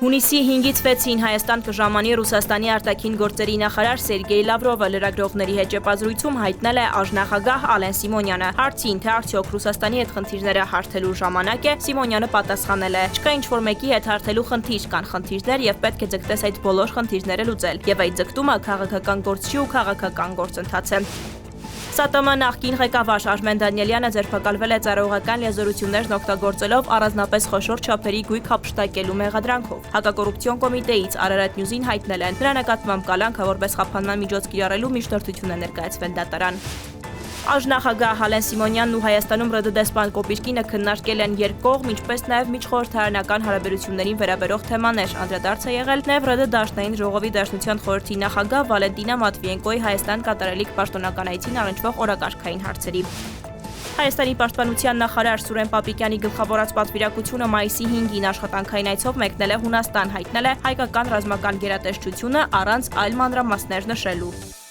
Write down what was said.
Հունիսի 5-ից 6-ին Հայաստան կժամանի Ռուսաստանի արտաքին գործերի նախարար Սերգեյ Լավրովը լրագրողների հետ ճեպազրույցում հայտնել է աժնախագահ Ալեն Սիմոնյանը։ Հարցին, թե արդյոք Ռուսաստանի հետ խնդիրները հարթելու ժամանակ է, Սիմոնյանը պատասխանել է. «Չկա ինչ-որ մեկի հետ հարթելու խնդիր, կան խնդիրներ եւ պետք է ձգտես այդ բոլոր խնդիրները լուծել։ Եվ այդ ձգտումը քաղաքական գործ չի ու քաղաքական գործընթաց է»։ ՍԱՏՄ նախկին ղեկավար Արմեն Դանիելյանը ձերբակալվել է ծառայողական լիազորություններն օգտագործելով առանձնապես խոշոր չափերի գույք հափշտակելու մեղադրանքով։ Հակակոռուպցիոն կոմիտեից Արարատ Նյուզին հայտնել են, նրա նկատմամբ կալանքը որպես խափանման միջոց կիրառելու միջնորդություն է ներկայացվել դատարան։ Աժնախագահ Ալեն Սիմոնյանն ու Հայաստանում ՌԴ դեսպան Կոպիրկինը քննարկել են երկկողմ, ինչպես նաև միջխորհրդարանական հարաբերություններին վերաբերող թեմաներ։ Անդրադարձ է եղել նաև ՌԴ Դաշնային ժողովի Դաշնության խորհրդի նախագահ Վալենտինա Մատվիենկոյի Հայաստան կատարելիք պաշտոնական այցին առնչվող օրակարգային հարցերի։ Հայաստանի պաշտպանության նախարար Սուրեն Պապիկյանի գլխավորած պատվիրակությունը մայիսի 5-ին աշխատանքային այցով մեկնել է Հունաստան, հայտնել է հայկական ռազմական գերատեսչությունը առանց այլ մանրամասներ նշելու։